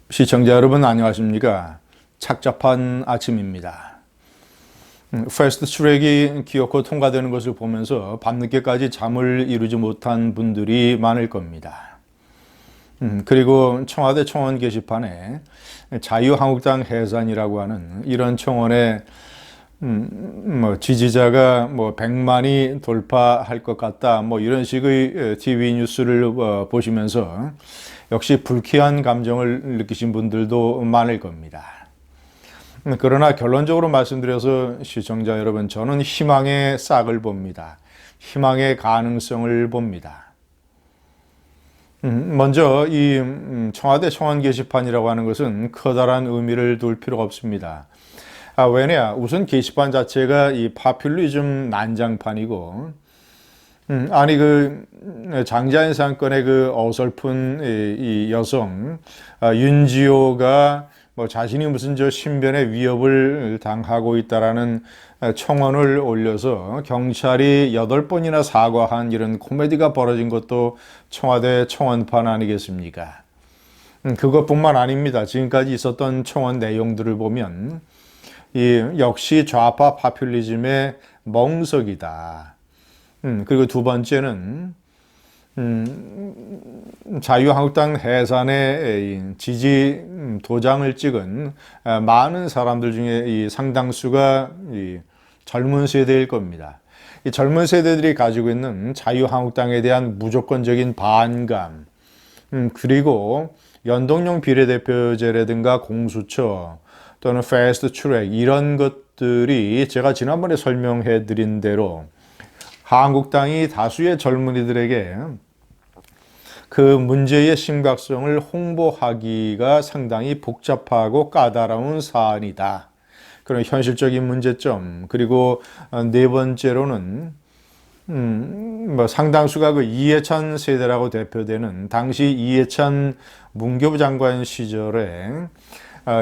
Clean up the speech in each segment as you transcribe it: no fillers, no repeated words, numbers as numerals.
시청자 여러분 안녕하십니까? 착잡한 아침입니다. 패스트 트랙이 기어코 통과되는 것을 보면서 밤늦게까지 잠을 이루지 못한 분들이 많을 겁니다. 그리고 청와대 청원 게시판에 자유한국당 해산이라고 하는 이런 청원에 지지자가 100만이 돌파할 것 같다 이런 식의 TV 뉴스를 보시면서 역시 불쾌한 감정을 느끼신 분들도 많을 겁니다. 그러나 결론적으로 말씀드려서 시청자 여러분, 저는 희망의 싹을 봅니다. 희망의 가능성을 봅니다. 먼저 이 청와대 청원 게시판이라고 하는 것은 커다란 의미를 둘 필요가 없습니다. 왜냐? 우선 게시판 자체가 이 파퓰리즘 난장판이고, 장자연 사건의 그 어설픈 이 여성 윤지호가 자신이 무슨 신변의 위협을 당하고 있다라는 청원을 올려서 경찰이 8번이나 사과한 이런 코미디가 벌어진 것도 청와대 청원판 아니겠습니까? 그것뿐만 아닙니다. 지금까지 있었던 청원 내용들을 보면 역시 좌파 파퓰리즘의 멍석이다. 그리고 두 번째는 자유한국당 해산의 지지 도장을 찍은 많은 사람들 중에 이 상당수가 이 젊은 세대일 겁니다. 이 젊은 세대들이 가지고 있는 자유한국당에 대한 무조건적인 반감, 그리고 연동형 비례대표제라든가 공수처 또는 패스트 트랙 이런 것들이 제가 지난번에 설명해 드린 대로 한국당이 다수의 젊은이들에게 그 문제의 심각성을 홍보하기가 상당히 복잡하고 까다로운 사안이다. 그런 현실적인 문제점. 그리고 네 번째로는 상당수가 그 이해찬 세대라고 대표되는 당시 이해찬 문교부 장관 시절에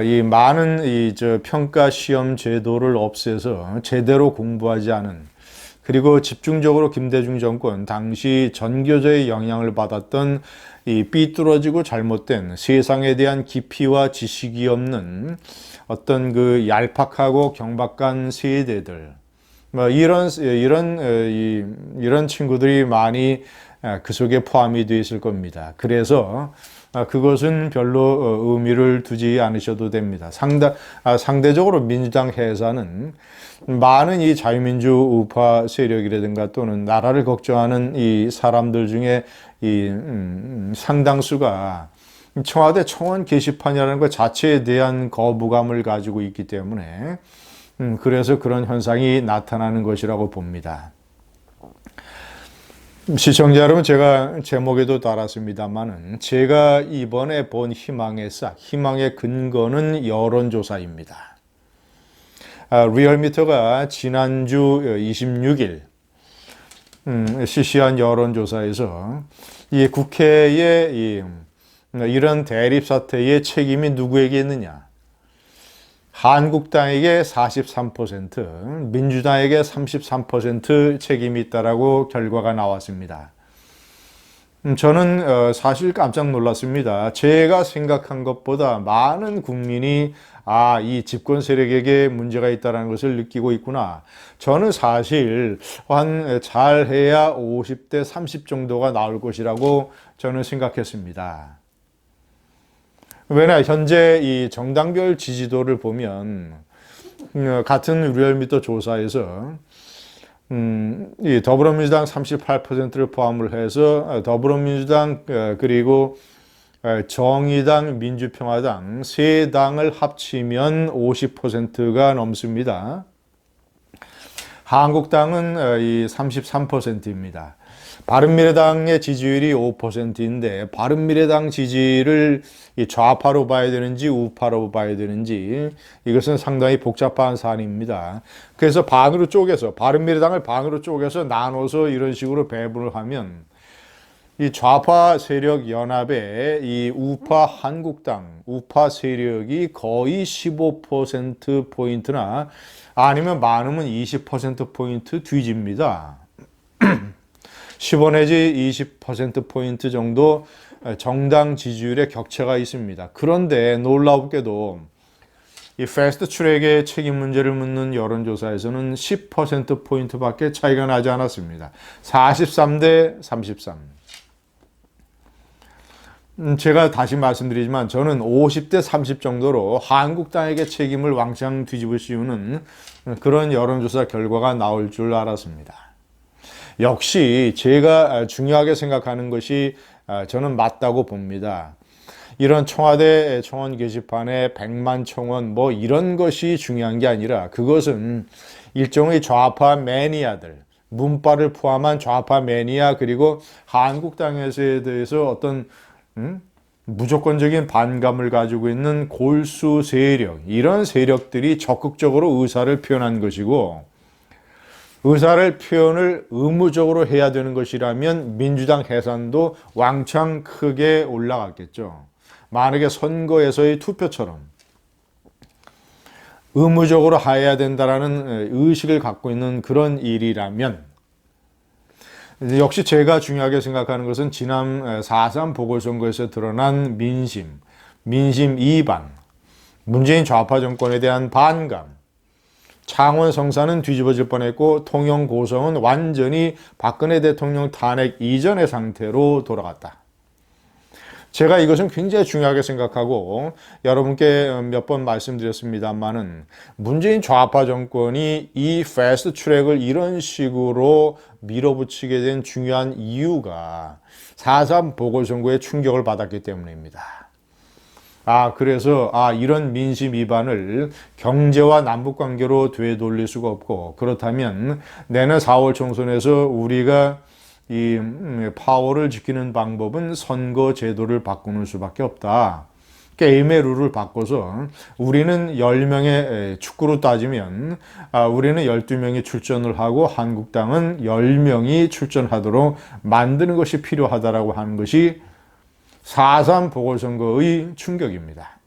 이 많은 평가 시험 제도를 없애서 제대로 공부하지 않은, 그리고 집중적으로 김대중 정권 당시 전교조의 영향을 받았던 이 삐뚤어지고 잘못된 세상에 대한 깊이와 지식이 없는 어떤 그 얄팍하고 경박한 세대들, 이런 친구들이 많이 그 속에 포함이 되어 있을 겁니다. 그래서 그것은 별로 의미를 두지 않으셔도 됩니다. 상대적으로 민주당 해산은 많은 이 자유민주 우파 세력이라든가 또는 나라를 걱정하는 이 사람들 중에 이 상당수가 청와대 청원 게시판이라는 것 자체에 대한 거부감을 가지고 있기 때문에 그래서 그런 현상이 나타나는 것이라고 봅니다. 시청자 여러분, 제가 제목에도 달았습니다만은 제가 이번에 본 희망의 싹, 희망의 근거는 여론조사입니다. 리얼미터가 지난주 26일 실시한 여론조사에서 이 국회의 이런 대립 사태의 책임이 누구에게 있느냐? 한국당에게 43%, 민주당에게 33% 책임이 있다라고 결과가 나왔습니다. 저는 사실 깜짝 놀랐습니다. 제가 생각한 것보다 많은 국민이 이 집권 세력에게 문제가 있다는 것을 느끼고 있구나. 저는 사실 잘해야 50대 30 정도가 나올 것이라고 저는 생각했습니다. 왜냐, 현재 이 정당별 지지도를 보면 같은 리얼미터 조사에서 이 더불어민주당 38%를 포함을 해서 더불어민주당 그리고 정의당, 민주평화당 세 당을 합치면 50%가 넘습니다. 한국당은 이 33%입니다. 바른미래당의 지지율이 5%인데 바른미래당 지지를 좌파로 봐야 되는지 우파로 봐야 되는지 이것은 상당히 복잡한 사안입니다. 그래서 바른미래당을 반으로 쪼개서 나눠서 이런 식으로 배분을 하면 이 좌파 세력 연합의 이 우파 한국당, 우파 세력이 거의 15%포인트나 아니면 많으면 20%포인트 뒤집니다. 15 내지 20%포인트 정도 정당 지지율의 격차가 있습니다. 그런데 놀랍게도 이 패스트 트랙의 책임 문제를 묻는 여론조사에서는 10%포인트밖에 차이가 나지 않았습니다. 43대 33. 제가 다시 말씀드리지만 저는 50대 30 정도로 한국당에게 책임을 왕창 뒤집을 씌우는 그런 여론조사 결과가 나올 줄 알았습니다. 역시 제가 중요하게 생각하는 것이 저는 맞다고 봅니다. 이런 청와대 청원 게시판에 100만 청원 뭐 이런 것이 중요한 게 아니라 그것은 일종의 좌파 매니아들, 문파를 포함한 좌파 매니아 그리고 한국당에 대해서 어떤 무조건적인 반감을 가지고 있는 골수 세력, 이런 세력들이 적극적으로 의사를 표현한 것이고 의사를 표현을 의무적으로 해야 되는 것이라면 민주당 해산도 왕창 크게 올라갔겠죠. 만약에 선거에서의 투표처럼 의무적으로 해야 된다라는 의식을 갖고 있는 그런 일이라면 역시 제가 중요하게 생각하는 것은 지난 4.3 보궐선거에서 드러난 민심 이반, 문재인 좌파 정권에 대한 반감, 창원 성사는 뒤집어질 뻔했고 통영 고성은 완전히 박근혜 대통령 탄핵 이전의 상태로 돌아갔다. 제가 이것은 굉장히 중요하게 생각하고 여러분께 몇 번 말씀드렸습니다만은 문재인 좌파 정권이 이 패스트 트랙을 이런 식으로 밀어붙이게 된 중요한 이유가 4.3 보궐선거에 충격을 받았기 때문입니다. 그래서 이런 민심 위반을 경제와 남북관계로 되돌릴 수가 없고 그렇다면 내년 4월 총선에서 우리가 이 파워를 지키는 방법은 선거 제도를 바꾸는 수밖에 없다. 게임의 룰을 바꿔서 우리는 10명의 축구로 따지면 우리는 12명이 출전을 하고 한국당은 10명이 출전하도록 만드는 것이 필요하다라고 하는 것이 4.3 보궐선거의 충격입니다.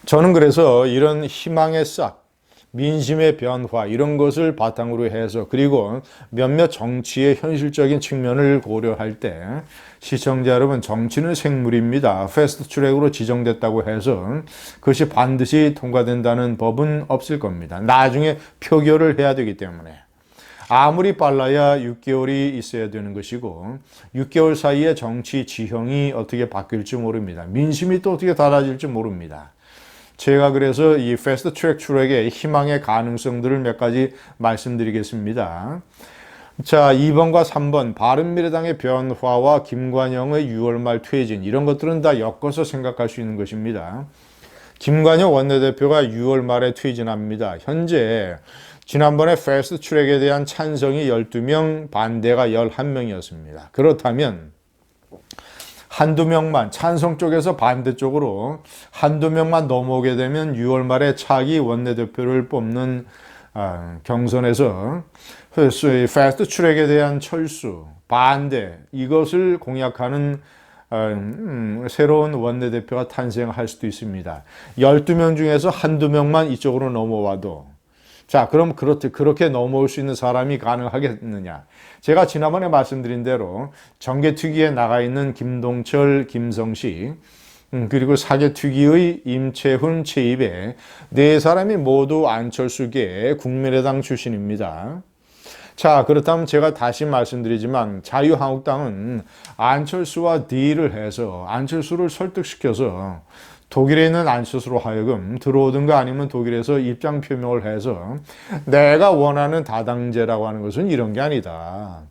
저는 그래서 이런 희망의 싹, 민심의 변화 이런 것을 바탕으로 해서 그리고 몇몇 정치의 현실적인 측면을 고려할 때 시청자 여러분, 정치는 생물입니다. 패스트 트랙으로 지정됐다고 해서 그것이 반드시 통과된다는 법은 없을 겁니다. 나중에 표결을 해야 되기 때문에 아무리 빨라야 6개월이 있어야 되는 것이고 6개월 사이에 정치 지형이 어떻게 바뀔지 모릅니다. 민심이 또 어떻게 달라질지 모릅니다. 제가 그래서 이 패스트 트랙의 희망의 가능성들을 몇 가지 말씀드리겠습니다. 자, 2번과 3번 바른미래당의 변화와 김관영의 6월 말 퇴진 이런 것들은 다 엮어서 생각할 수 있는 것입니다. 김관영 원내대표가 6월 말에 퇴진합니다. 현재 지난번에 패스트 트랙에 대한 찬성이 12명, 반대가 11명이었습니다. 그렇다면 한두 명만 찬성 쪽에서 반대 쪽으로 한두 명만 넘어오게 되면 6월 말에 차기 원내대표를 뽑는 경선에서 패스트 트랙에 대한 철수, 반대 이것을 공약하는 새로운 원내대표가 탄생할 수도 있습니다. 12명 중에서 한두 명만 이쪽으로 넘어와도 자, 그럼 그렇게 넘어올 수 있는 사람이 가능하겠느냐? 제가 지난번에 말씀드린 대로 정계특위에 나가 있는 김동철, 김성식, 그리고 사개특위의 임채훈, 최입에 네 사람이 모두 안철수계 국민의당 출신입니다. 자, 그렇다면 제가 다시 말씀드리지만 자유한국당은 안철수와 딜을 해서 안철수를 설득시켜서 독일에 있는 안철수로 하여금 들어오든가 아니면 독일에서 입장 표명을 해서 내가 원하는 다당제라고 하는 것은 이런 게 아니다.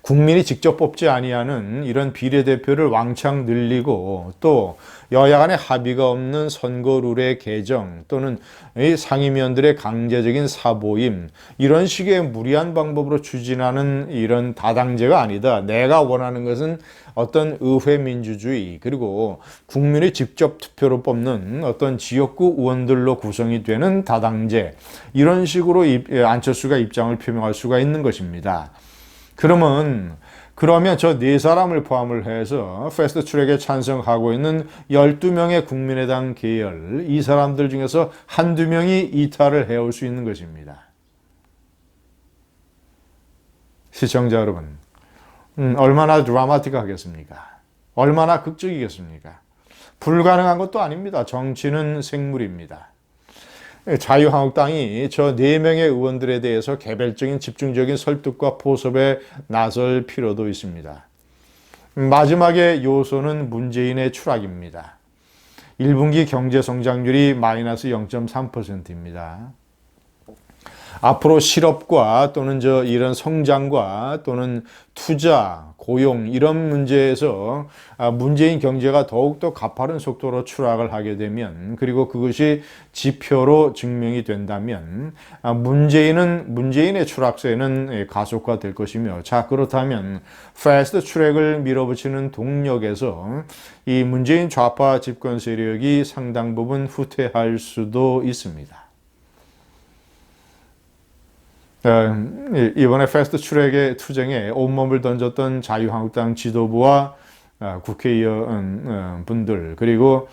국민이 직접 뽑지 아니하는 이런 비례대표를 왕창 늘리고 또 여야 간의 합의가 없는 선거 룰의 개정 또는 상임위원들의 강제적인 사보임 이런 식의 무리한 방법으로 추진하는 이런 다당제가 아니다. 내가 원하는 것은 어떤 의회 민주주의 그리고 국민이 직접 투표로 뽑는 어떤 지역구 의원들로 구성이 되는 다당제 이런 식으로 안철수가 입장을 표명할 수가 있는 것입니다. 그러면 저 네 사람을 포함을 해서 패스트 트랙에 찬성하고 있는 12명의 국민의당 계열 이 사람들 중에서 한두 명이 이탈을 해올 수 있는 것입니다. 시청자 여러분, 얼마나 드라마틱하겠습니까? 얼마나 극적이겠습니까? 불가능한 것도 아닙니다. 정치는 생물입니다. 자유한국당이 저 4명의 의원들에 대해서 개별적인 집중적인 설득과 포섭에 나설 필요도 있습니다. 마지막의 요소는 문재인의 추락입니다. 1분기 경제 성장률이 마이너스 0.3%입니다. 앞으로 실업과 또는 이런 성장과 또는 투자, 고용 이런 문제에서 문재인 경제가 더욱더 가파른 속도로 추락을 하게 되면, 그리고 그것이 지표로 증명이 된다면 문재인의 추락세는 가속화될 것이며, 자 그렇다면 패스트 트랙을 밀어붙이는 동력에서 이 문재인 좌파 집권 세력이 상당 부분 후퇴할 수도 있습니다. 이번에 패스트 트랙의 투쟁에 온몸을 던졌던 자유한국당 지도부와 국회의원 분들, 그리고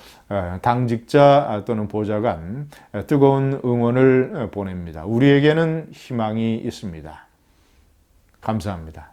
당직자 또는 보좌관 뜨거운 응원을 보냅니다. 우리에게는 희망이 있습니다. 감사합니다.